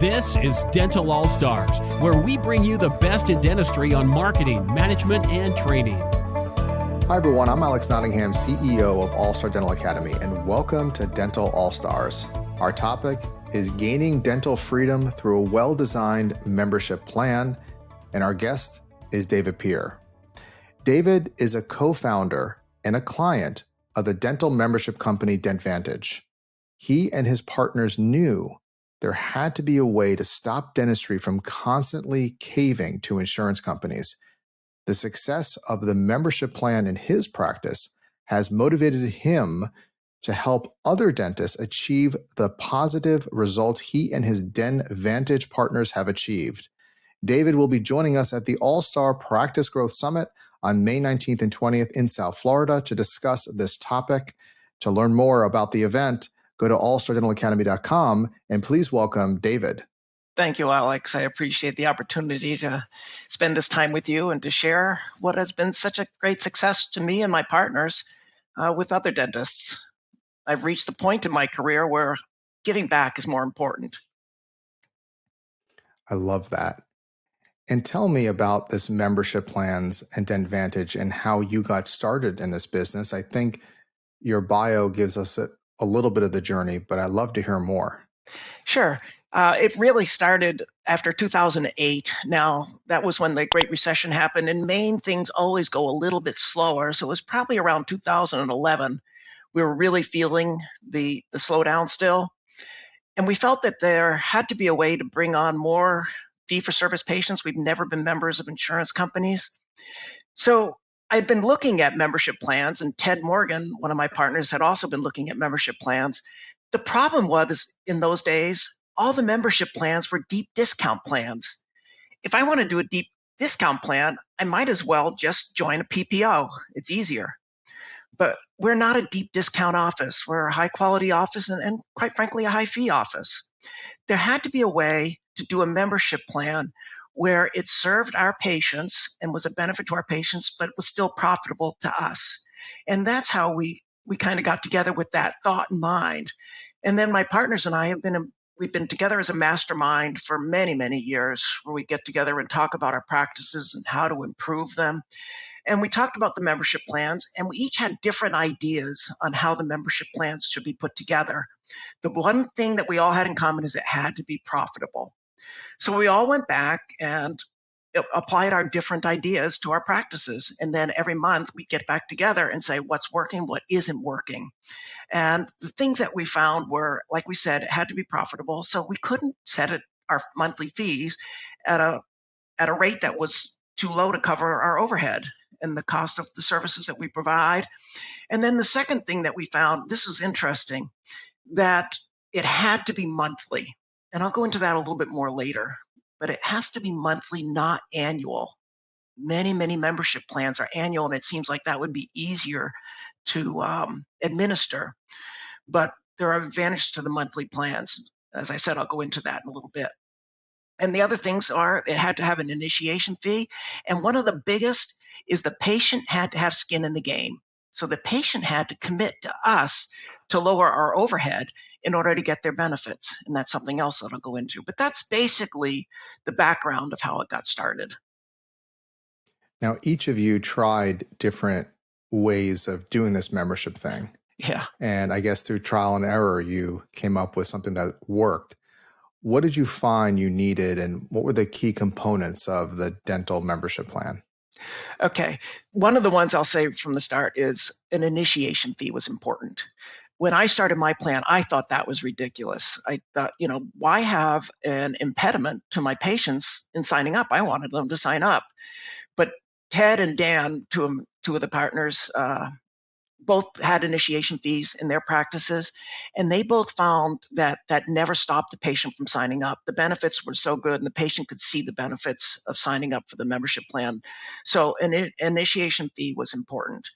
This is Dental All Stars, where we bring you the best in dentistry on marketing, management, and training. Hi everyone, I'm Alex Nottingham, CEO of All Star Dental Academy, and welcome to Dental All Stars. Our topic is gaining dental freedom through a well-designed membership plan, and our guest is David Pier. David is a co-founder and a client of the dental membership company DenVantage. He and his partners knew there had to be a way to stop dentistry from constantly caving to insurance companies. The success of the membership plan in his practice has motivated him to help other dentists achieve the positive results he and his DenVantage partners have achieved. David will be joining us at the All-Star Practice Growth Summit on May 19th and 20th in South Florida to discuss this topic. To learn more about the event, go to allstardentalacademy.com and please welcome David. Thank you, Alex. I appreciate the opportunity to spend this time with you and to share what has been such a great success to me and my partners with other dentists. I've reached the point in my career where giving back is more important. I love that. And tell me about this membership plans and DenVantage and how you got started in this business. I think your bio gives us a little bit of the journey, but I'd love to hear more. Sure. It really started after 2008. Now, that was when the Great Recession happened. In Maine, things always go a little bit slower. So it was probably around 2011. We were really feeling the slowdown still. And we felt that there had to be a way to bring on more fee-for-service patients. We've never been members of insurance companies. So I'd been looking at membership plans, and Ted Morgan, one of my partners, had also been looking at membership plans. The problem was, in those days, all the membership plans were deep discount plans. If I want to do a deep discount plan, I might as well just join a PPO. It's easier. But we're not a deep discount office. We're a high-quality office and quite frankly, a high-fee office. There had to be a way to do a membership plan where it served our patients and was a benefit to our patients, but was still profitable to us. And that's how we kind of got together with that thought in mind. And then my partners and I we've been together as a mastermind for many, many years, where we get together and talk about our practices and how to improve them. And we talked about the membership plans, and we each had different ideas on how the membership plans should be put together. The one thing that we all had in common is it had to be profitable. So we all went back and applied our different ideas to our practices. And then every month we get back together and say what's working, what isn't working. And the things that we found were, like we said, it had to be profitable. So we couldn't set our monthly fees at a rate that was too low to cover our overhead and the cost of the services that we provide. And then the second thing that we found, this was interesting, that it had to be monthly. And I'll go into that a little bit more later, but it has to be monthly, not annual. Many, many membership plans are annual, and it seems like that would be easier to administer. But there are advantages to the monthly plans. As I said, I'll go into that in a little bit. And the other things are, it had to have an initiation fee. And one of the biggest is the patient had to have skin in the game. So the patient had to commit to us to lower our overhead in order to get their benefits. And that's something else that I'll go into. But that's basically the background of how it got started. Now, each of you tried different ways of doing this membership thing. Yeah. And I guess through trial and error, you came up with something that worked. What did you find you needed, and what were the key components of the dental membership plan? Okay. One of the ones I'll say from the start is an initiation fee was important. When I started my plan, I thought that was ridiculous. I thought, why have an impediment to my patients in signing up? I wanted them to sign up. But Ted and Dan, two of the partners, both had initiation fees in their practices, and they both found that never stopped the patient from signing up. The benefits were so good, and the patient could see the benefits of signing up for the membership plan. So an initiation fee was important.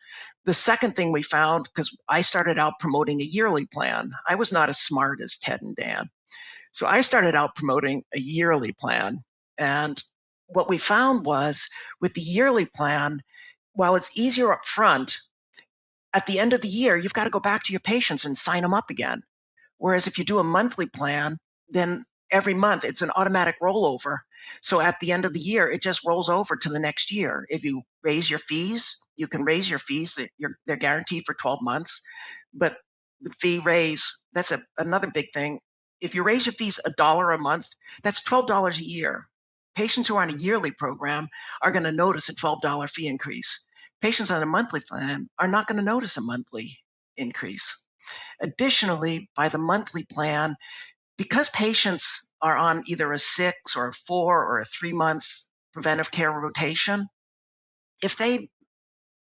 The second thing we found, because I started out promoting a yearly plan, I was not as smart as Ted and Dan. So I started out promoting a yearly plan. And what we found was with the yearly plan, while it's easier up front, at the end of the year, you've got to go back to your patients and sign them up again. Whereas if you do a monthly plan, then every month it's an automatic rollover. So at the end of the year, it just rolls over to the next year. If you raise your fees, you can raise your fees. They're guaranteed for 12 months. But the fee raise, that's another big thing. If you raise your fees $1 a month, that's $12 a year. Patients who are on a yearly program are going to notice a $12 fee increase. Patients on a monthly plan are not going to notice a monthly increase. Additionally, by the monthly plan, because patients are on either a 6 or a 4 or a 3-month preventive care rotation, if they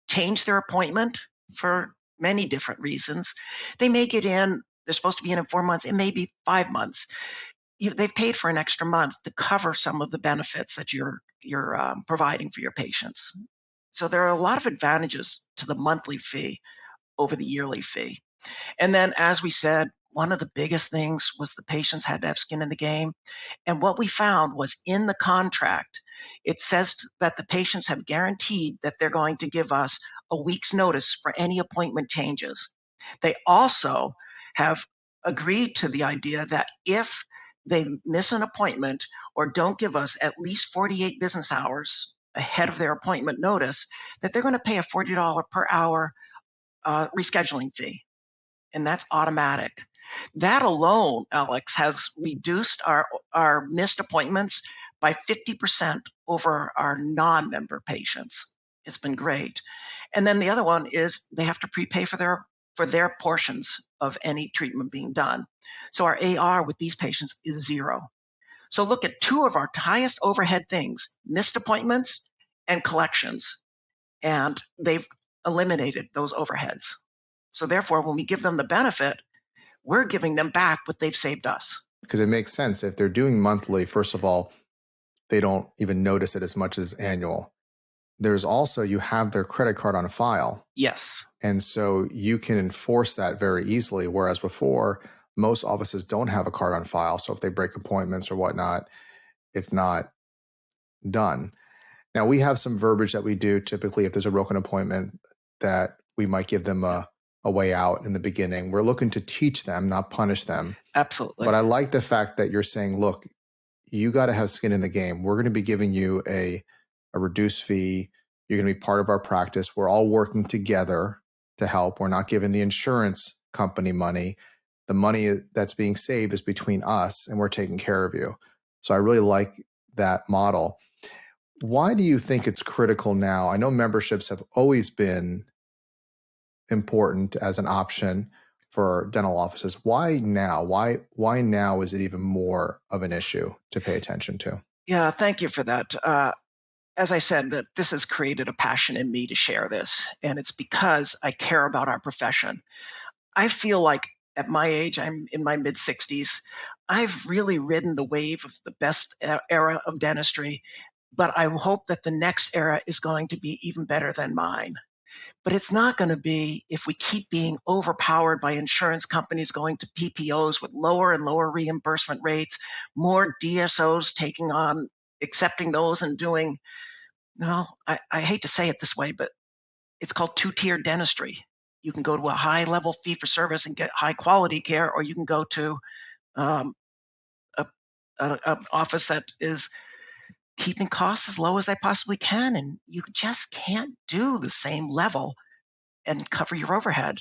change their appointment for many different reasons, they may get in, they're supposed to be in 4 months, it may be 5 months. They've paid for an extra month to cover some of the benefits that you're providing for your patients. So there are a lot of advantages to the monthly fee over the yearly fee. And then, as we said, one of the biggest things was the patients had to have skin in the game. And what we found was in the contract, it says that the patients have guaranteed that they're going to give us a week's notice for any appointment changes. They also have agreed to the idea that if they miss an appointment or don't give us at least 48 business hours ahead of their appointment notice, that they're going to pay a $40 per hour rescheduling fee. And that's automatic. That alone, Alex, has reduced our missed appointments by 50% over our non-member patients. It's been great. And then the other one is they have to prepay for their portions of any treatment being done. So our AR with these patients is 0. So look at 2 of our highest overhead things, missed appointments and collections. And they've eliminated those overheads. So therefore, when we give them the benefit, we're giving them back what they've saved us. Because it makes sense. If they're doing monthly, first of all, they don't even notice it as much as annual. There's also, you have their credit card on file. Yes. And so you can enforce that very easily. Whereas before, most offices don't have a card on file. So if they break appointments or whatnot, it's not done. Now, we have some verbiage that we do typically if there's a broken appointment that we might give them a way out in the beginning. We're looking to teach them, not punish them. Absolutely. But I like the fact that you're saying, look, you got to have skin in the game. We're going to be giving you a reduced fee. You're going to be part of our practice. We're all working together to help. We're not giving the insurance company money. The money that's being saved is between us, and we're taking care of you. So I really like that model. Why do you think it's critical now? I know memberships have always been important as an option for dental offices. Why now? Why now is it even more of an issue to pay attention to? Yeah, thank you for that. As I said, that this has created a passion in me to share this, and it's because I care about our profession. I feel like at my age, I'm in my mid-60s, I've really ridden the wave of the best era of dentistry, but I hope that the next era is going to be even better than mine. But it's not going to be if we keep being overpowered by insurance companies going to PPOs with lower and lower reimbursement rates, more DSOs accepting those and doing, I hate to say it this way, but it's called two-tiered dentistry. You can go to a high-level fee-for-service and get high-quality care, or you can go to an office that is keeping costs as low as they possibly can, and you just can't do the same level and cover your overhead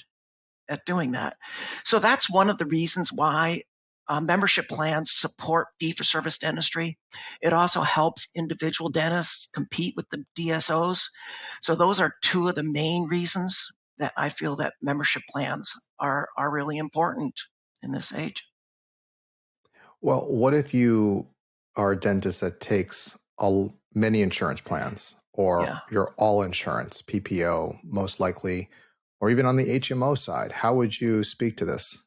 at doing that. So that's one of the reasons why membership plans support fee-for-service dentistry. It also helps individual dentists compete with the DSOs. So those are 2 of the main reasons that I feel that membership plans are really important in this age. Well, what if you are a dentist that takes many insurance plans, or you're all insurance, PPO, most likely, or even on the HMO side? How would you speak to this?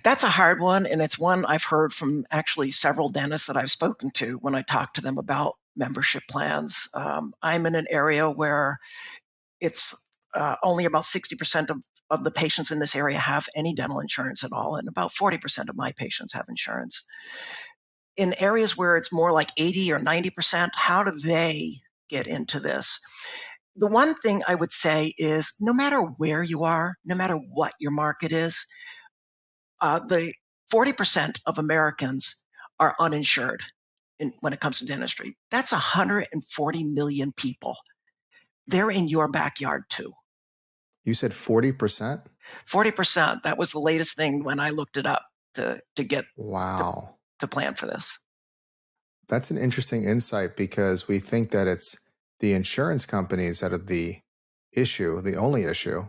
That's a hard one, and it's one I've heard from actually several dentists that I've spoken to when I talk to them about membership plans. I'm in an area where it's only about 60% of the patients in this area have any dental insurance at all, and about 40% of my patients have insurance. In areas where it's more like 80 or 90%, how do they get into this? The one thing I would say is no matter where you are, no matter what your market is, the 40% of Americans are uninsured when it comes to dentistry. That's 140 million people. They're in your backyard too. You said 40%? 40%. That was the latest thing when I looked it up to get Wow. to plan for this. That's an interesting insight because we think that it's the insurance companies that are the issue, the only issue.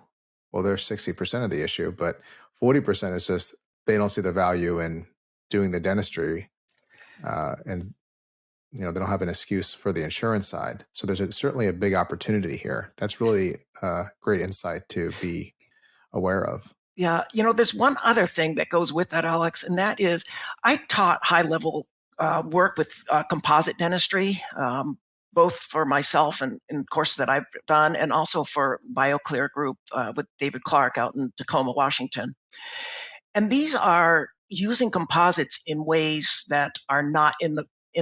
Well, they're 60% of the issue, but 40% is just they don't see the value in doing the dentistry, and they don't have an excuse for the insurance side. So there's certainly a big opportunity here. That's really a great insight to be aware of. Yeah, there's one other thing that goes with that, Alex, and that is I taught high-level work with composite dentistry, both for myself and in courses that I've done, and also for BioClear Group with David Clark out in Tacoma, Washington. And these are using composites in ways that are not in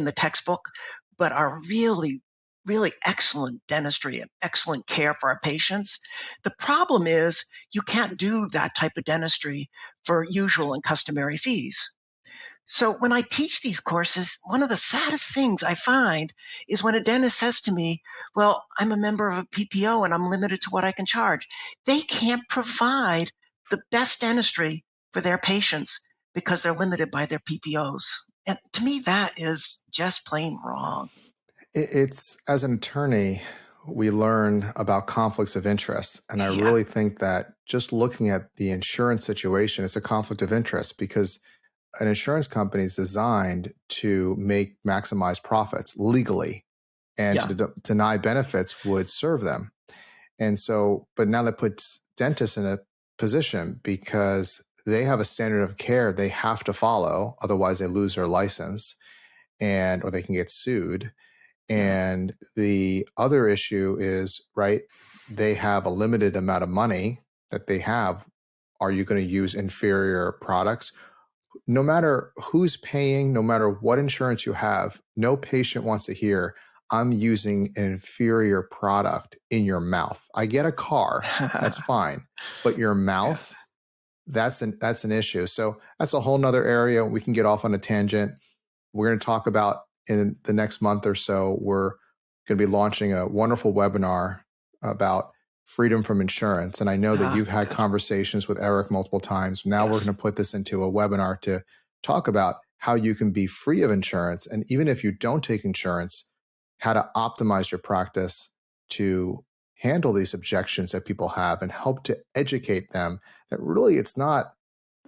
the textbook, but are really, really excellent dentistry and excellent care for our patients. The problem is you can't do that type of dentistry for usual and customary fees. So when I teach these courses, one of the saddest things I find is when a dentist says to me, well, I'm a member of a PPO and I'm limited to what I can charge. They can't provide the best dentistry for their patients because they're limited by their PPOs. And to me, that is just plain wrong. It's as an attorney, we learn about conflicts of interest. And I Yeah. really think that just looking at the insurance situation is a conflict of interest because an insurance company is designed to maximize profits legally, and Yeah. to deny benefits would serve them. And so, but now that puts dentists in a position because they have a standard of care they have to follow, otherwise they lose their license or they can get sued. And the other issue is, right, they have a limited amount of money that they have. Are you going to use inferior products? No matter who's paying, no matter what insurance you have, no patient wants to hear, I'm using an inferior product in your mouth. I get a car, that's fine. But your mouth, that's an issue. So that's a whole nother area. We can get off on a tangent. We're going to talk about in the next month or so, we're going to be launching a wonderful webinar about freedom from insurance. And I know that you've had conversations with Eric multiple times. Now we're going to put this into a webinar to talk about how you can be free of insurance. And even if you don't take insurance, how to optimize your practice to handle these objections that people have and help to educate them that really it's not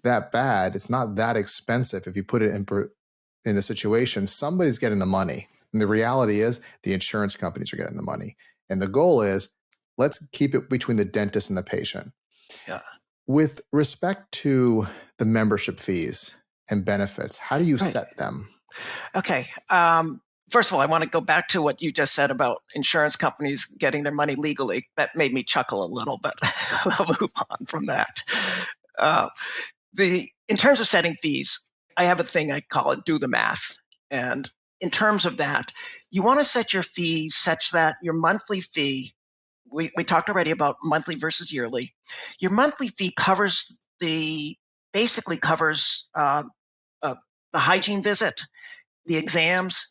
that bad. It's not that expensive. If you put it in a situation, somebody's getting the money. And the reality is the insurance companies are getting the money. And the goal is, let's keep it between the dentist and the patient. Yeah. With respect to the membership fees and benefits, how do you set them? Okay. First of all, I want to go back to what you just said about insurance companies getting their money legally. That made me chuckle a little, but I'll move on from that. In terms of setting fees, I have a thing I call it do the math. And in terms of that, you want to set your fees such that your monthly fee, we talked already about monthly versus yearly. Your monthly fee basically covers the hygiene visit, the exams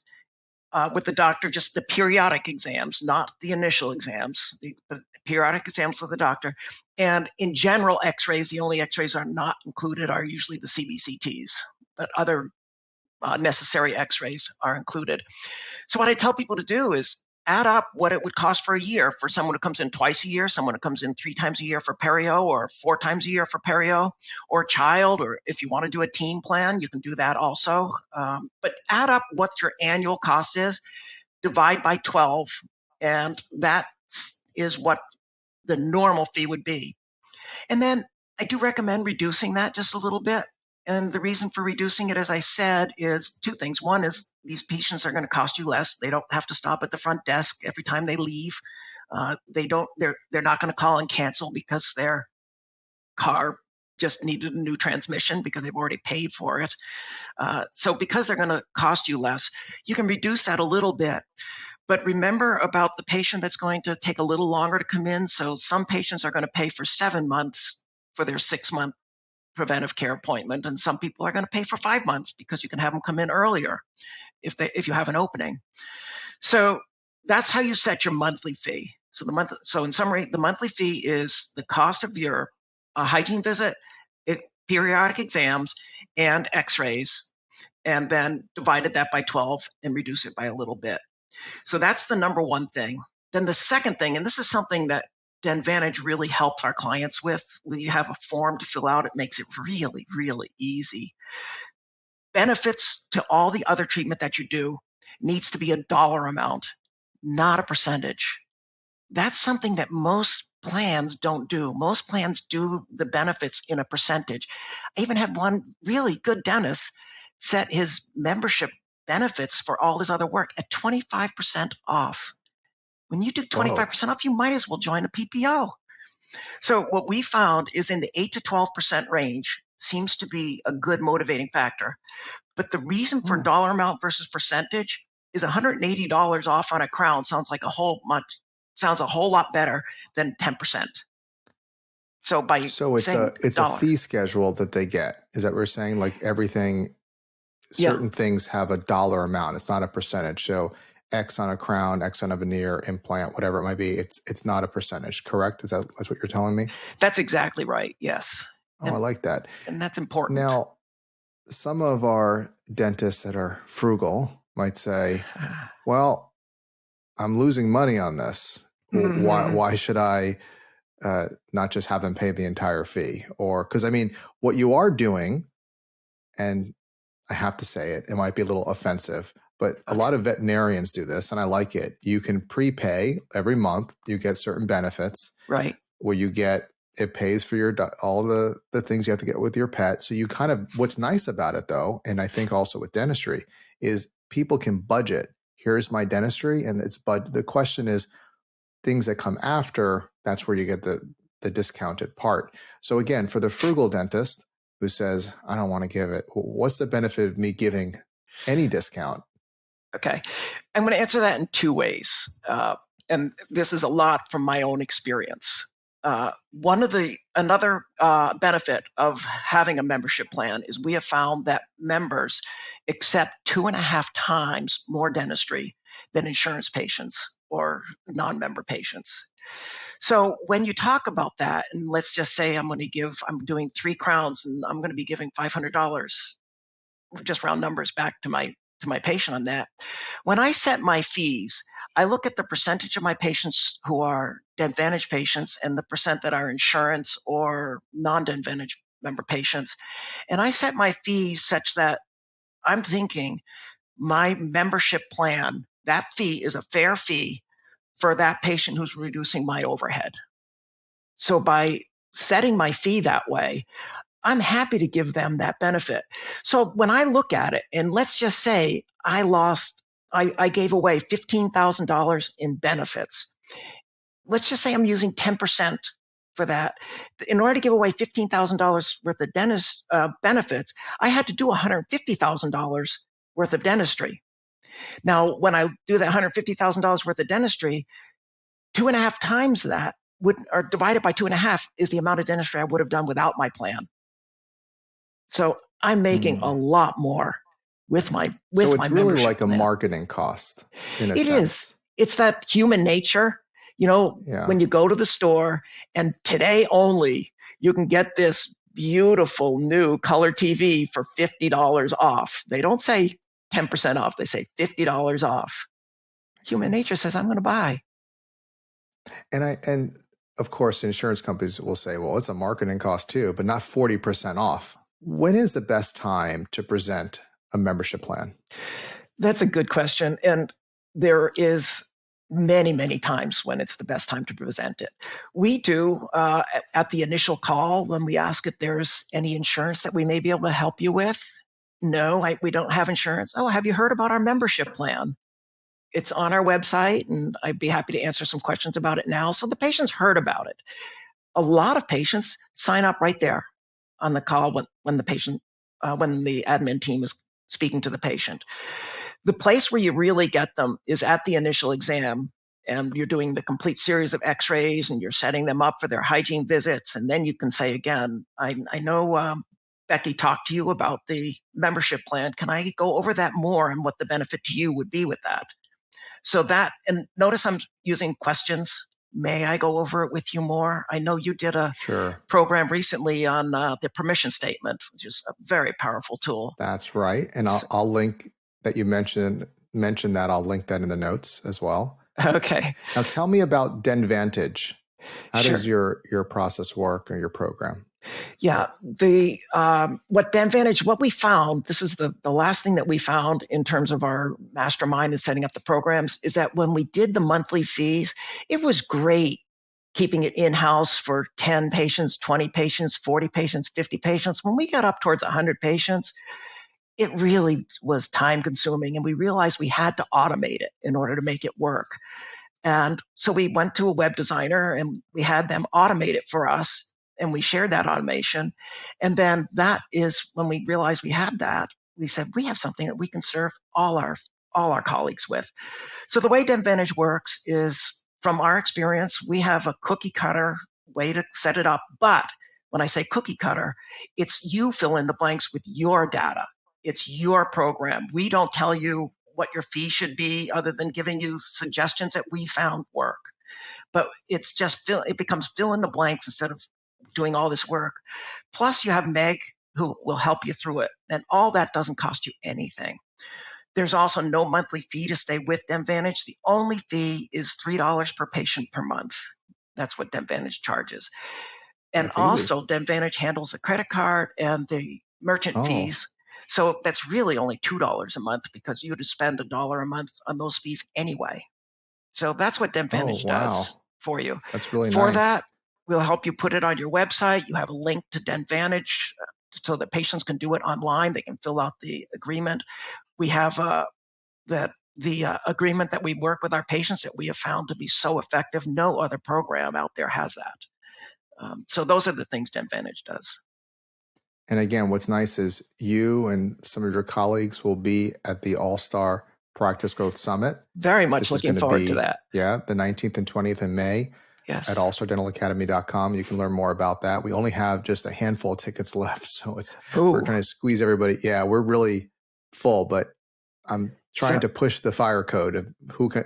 with the doctor, just the periodic exams, not the initial exams, the periodic exams with the doctor. And in general x-rays, the only x-rays are not included are usually the CBCTs, but other necessary x-rays are included. So what I tell people to do is add up what it would cost for a year for someone who comes in twice a year, someone who comes in 3 times a year for perio, or 4 times a year for perio, or child, or if you want to do a team plan, you can do that also. But add up what your annual cost is, divide by 12, and that is what the normal fee would be. And then I do recommend reducing that just a little bit. And the reason for reducing it, as I said, is 2 things. One is these patients are going to cost you less. They don't have to stop at the front desk every time they leave. They're not going to call and cancel because their car just needed a new transmission because they've already paid for it. So because they're going to cost you less, you can reduce that a little bit. But remember about the patient that's going to take a little longer to come in. So some patients are going to pay for 7 months for their 6-month preventive care appointment, and some people are going to pay for 5 months because you can have them come in earlier if you have an opening. So that's how you set your monthly fee. So in summary, the monthly fee is the cost of your hygiene visit, periodic exams, and x-rays, and then divided that by 12 and reduce it by a little bit. So that's the number one thing. Then the second thing, and this is something that DenVantage really helps our clients with. We have a form to fill out. It makes it really, really easy. Benefits to all the other treatment that you do needs to be a dollar amount, not a percentage. That's something that most plans don't do. Most plans do the benefits in a percentage. I even had one really good dentist set his membership benefits for all his other work at 25% off. When you do 25% off, you might as well join a PPO. So what we found is in the 8 to 12% range seems to be a good motivating factor. But the reason for dollar amount versus percentage is $180 off on a crown sounds a whole lot better than 10%. So it's a fee schedule that they get. Is that what we're saying? Like everything, certain things have a dollar amount. It's not a percentage. So X on a crown, X on a veneer, implant, whatever it might be. It's not a percentage, correct? That's what you're telling me? That's exactly right. Yes. Oh, I like that. And that's important. Now, some of our dentists that are frugal might say, well, I'm losing money on this. Why should I not just have them pay the entire fee? Or, because I mean, what you are doing, and I have to say it might be a little offensive, but a lot of veterinarians do this, and I like it. You can prepay every month. You get certain benefits. Right. Where it pays for all the things you have to get with your pet. So you kind of, what's nice about it though, and I think also with dentistry, is people can budget. Here's my dentistry, and the question is, things that come after, that's where you get the discounted part. So again, for the frugal dentist who says, I don't want to give it, what's the benefit of me giving any discount? Okay. I'm going to answer that in two ways. And this is a lot from my own experience. Another benefit of having a membership plan is we have found that members accept 2.5 times more dentistry than insurance patients or non-member patients. So when you talk about that, and let's just say I'm doing 3 crowns and I'm going to be giving $500, just round numbers back to my patient on that. When I set my fees, I look at the percentage of my patients who are DenVantage patients and the percent that are insurance or non-DenVantage member patients. And I set my fees such that I'm thinking my membership plan, that fee is a fair fee for that patient who's reducing my overhead. So by setting my fee that way, I'm happy to give them that benefit. So when I look at it, and let's just say I gave away $15,000 in benefits. Let's just say I'm using 10% for that. In order to give away $15,000 worth of dentist benefits, I had to do $150,000 worth of dentistry. Now, when I do that $150,000 worth of dentistry, 2.5 times that or divided by 2.5 is the amount of dentistry I would have done without my plan. So I'm making a lot more with my So it's my really membership like a plan. marketing cost in a It sense. is. It's that human nature. When you go to the store, and today only, you can get this beautiful new color TV for $50 off. They don't say 10% off. They say $50 off. Human nature says, I'm going to buy. And of course, insurance companies will say, well, it's a marketing cost too, but not 40% off. When is the best time to present a membership plan? That's a good question. And there is many, many times when it's the best time to present it. We do at the initial call when we ask if there's any insurance that we may be able to help you with. No, we don't have insurance. Oh, have you heard about our membership plan? It's on our website, and I'd be happy to answer some questions about it now. So the patient's heard about it. A lot of patients sign up right there on the call when the admin team is speaking to the patient. The place where you really get them is at the initial exam. and you're doing the complete series of x-rays and you're setting them up for their hygiene visits. And then you can say again, I know Becky talked to you about the membership plan. Can I go over that more and what the benefit to you would be with that? So that, and notice I'm using questions. May I go over it with you more? I know you did a program recently on the permission statement, which is a very powerful tool. That's right. And I'll link that you mentioned that. I'll link that in the notes as well. Okay. Now tell me about DenVantage. How does your process work or your program? Yeah, what we found, this is the last thing that we found in terms of our mastermind and setting up the programs, is that when we did the monthly fees, it was great keeping it in-house for 10 patients, 20 patients, 40 patients, 50 patients. When we got up towards 100 patients, it really was time consuming, and we realized we had to automate it in order to make it work. And so we went to a web designer and we had them automate it for us. And we shared that automation. And then that is when we realized we had that, we said, we have something that we can serve all our colleagues with. So the way DenVantage works is, from our experience, we have a cookie cutter way to set it up. But when I say cookie cutter, it's you fill in the blanks with your data. It's your program. We don't tell you what your fee should be other than giving you suggestions that we found work. But it's just it becomes fill in the blanks instead of doing all this work. Plus you have Meg who will help you through it. And all that doesn't cost you anything. There's also no monthly fee to stay with DenVantage. The only fee is $3 per patient per month. That's what DenVantage charges. And also DenVantage handles the credit card and the merchant fees. So that's really only $2 a month, because you would spend $1 a month on those fees anyway. So that's what DenVantage does for you. That's really nice. For that, we'll help you put it on your website. You have a link to DenVantage so that patients can do it online. They can fill out the agreement. We have the agreement that we work with our patients that we have found to be so effective. No other program out there has that. So those are the things DenVantage does. And again, what's nice is you and some of your colleagues will be at the All-Star Practice Growth Summit. Very much looking forward to that. Yeah, the 19th and 20th in May. Yes. At allstardentalacademy.com. You can learn more about that. We only have just a handful of tickets left, so we're trying to squeeze everybody. Yeah, we're really full, but I'm trying to push the fire code of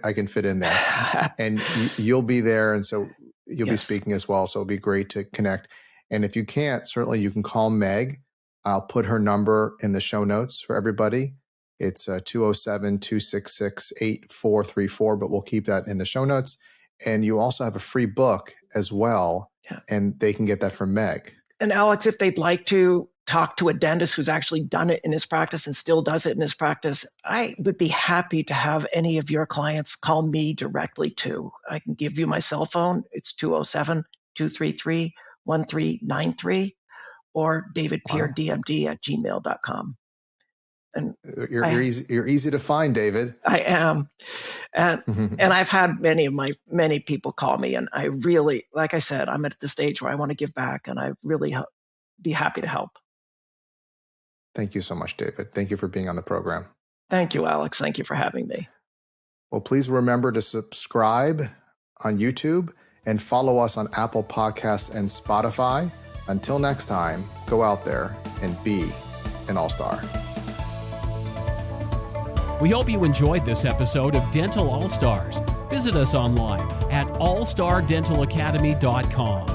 I can fit in there. And you'll be there, and so you'll be speaking as well, so it'll be great to connect. And if you can't, certainly you can call Meg. I'll put her number in the show notes for everybody. It's 207-266-8434, but we'll keep that in the show notes. And you also have a free book as well, and they can get that from Meg. And Alex, if they'd like to talk to a dentist who's actually done it in his practice and still does it in his practice, I would be happy to have any of your clients call me directly too. I can give you my cell phone. It's 207-233-1393, or David Pier, DMD @gmail.com. And you're easy to find, David. I am. And I've had many people call me, and I really, like I said, I'm at the stage where I want to give back, and I really be happy to help. Thank you so much, David. Thank you for being on the program. Thank you, Alex. Thank you for having me. Well, please remember to subscribe on YouTube and follow us on Apple Podcasts and Spotify. Until next time, go out there and be an all-star. We hope you enjoyed this episode of Dental All-Stars. Visit us online at allstardentalacademy.com.